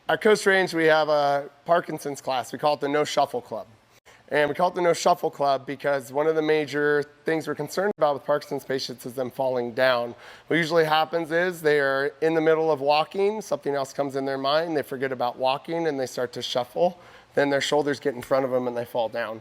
At Coast Range, we have a Parkinson's class. We call it the No Shuffle Club. And we call it the No Shuffle Club because one of the major things we're concerned about with Parkinson's patients is them falling down. What usually happens is they are in the middle of walking, something else comes in their mind, they forget about walking and they start to shuffle. Then their shoulders get in front of them and they fall down.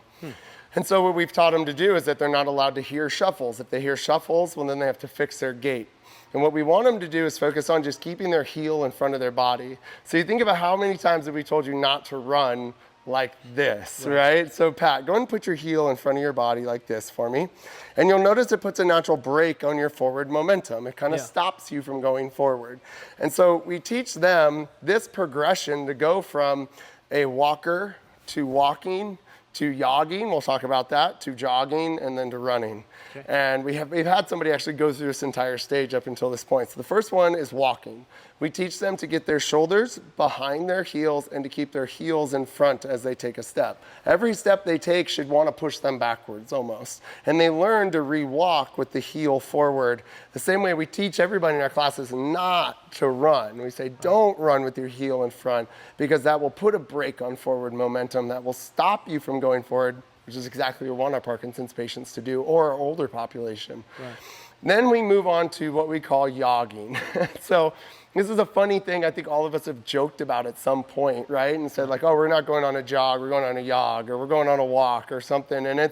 And so what we've taught them to do is that they're not allowed to hear shuffles. If they hear shuffles, well, then they have to fix their gait. And what we want them to do is focus on just keeping their heel in front of their body. So you think about how many times have we told you not to run like this, right? So Pat, go ahead and put your heel in front of your body like this for me. And you'll notice it puts a natural brake on your forward momentum. It kind of stops you from going forward. And so we teach them this progression to go from a walker to walking to yogging, we'll talk about that, to jogging, and then to running. Okay. And we've had somebody actually go through this entire stage up until this point. So the first one is walking. We teach them to get their shoulders behind their heels and to keep their heels in front as they take a step. Every step they take should want to push them backwards almost. And they learn to re-walk with the heel forward. The same way we teach everybody in our classes not to run. We say don't run with your heel in front because that will put a brake on forward momentum that will stop you from going forward, which is exactly what we want our Parkinson's patients to do, or our older population. Right. Then we move on to what we call yogging. So this is a funny thing I think all of us have joked about at some point, right? And said like, oh, we're not going on a jog, we're going on a yog, or we're going on a walk or something. And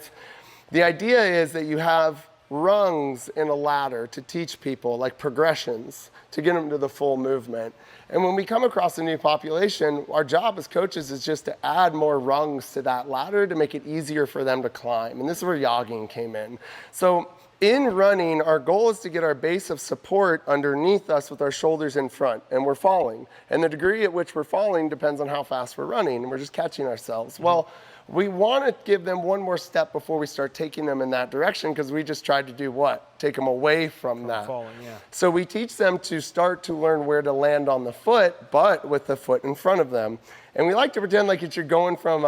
the idea is that you have rungs in a ladder to teach people, like progressions, to get them to the full movement. And when we come across a new population, our job as coaches is just to add more rungs to that ladder to make it easier for them to climb. And this is where yogging came in. So in running, our goal is to get our base of support underneath us with our shoulders in front, and we're falling. And the degree at which we're falling depends on how fast we're running, and we're just catching ourselves. Well, we want to give them one more step before we start taking them in that direction because we just tried to do what? Take them away from that. Falling, yeah. So we teach them to start to learn where to land on the foot, but with the foot in front of them. And we like to pretend like you're going from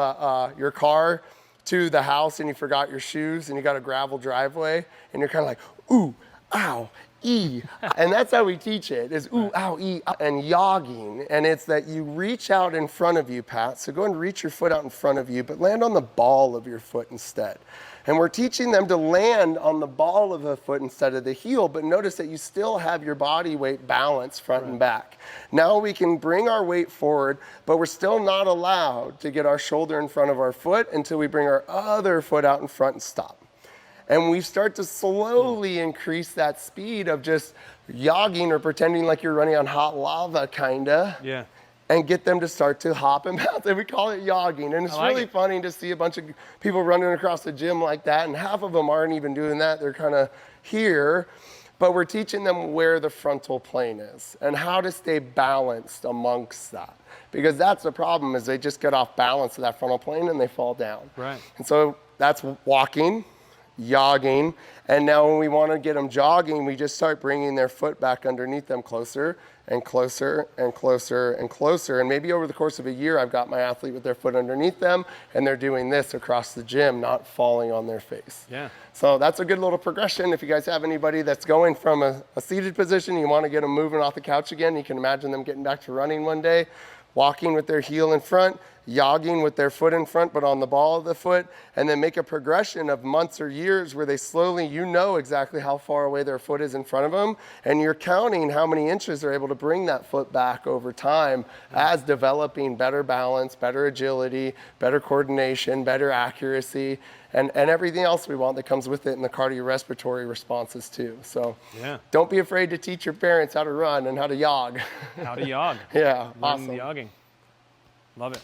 your car to the house and you forgot your shoes and you got a gravel driveway and you're kind of like, ooh, ow, ee. And that's how we teach it, is ooh, ow, ee, and yogging. And it's that you reach out in front of you, Pat. So go ahead and reach your foot out in front of you, but land on the ball of your foot instead. And we're teaching them to land on the ball of the foot instead of the heel, but notice that you still have your body weight balanced front and back. Now we can bring our weight forward, but we're still not allowed to get our shoulder in front of our foot until we bring our other foot out in front and stop. And we start to slowly increase that speed of just yogging or pretending like you're running on hot lava, kinda. Yeah. And get them to start to hop and bounce. And we call it yogging. And it's really funny to see a bunch of people running across the gym like that. And half of them aren't even doing that. They're kind of here. But we're teaching them where the frontal plane is and how to stay balanced amongst that. Because that's the problem, is they just get off balance of that frontal plane and they fall down. Right. And so that's walking, yogging. And now when we want to get them jogging, we just start bringing their foot back underneath them closer and closer and closer and closer. And maybe over the course of a year, I've got my athlete with their foot underneath them and they're doing this across the gym, not falling on their face. Yeah. So that's a good little progression. If you guys have anybody that's going from a seated position, you want to get them moving off the couch again, you can imagine them getting back to running one day, walking with their heel in front, yogging with their foot in front but on the ball of the foot, and then make a progression of months or years where they slowly, you know exactly how far away their foot is in front of them, and you're counting how many inches they're able to bring that foot back over time as developing better balance, better agility, better coordination, better accuracy, and everything else we want that comes with it in the cardiorespiratory responses too. So don't be afraid to teach your parents how to run and how to yog. How to yog. Yeah, awesome. Yogging. Love it.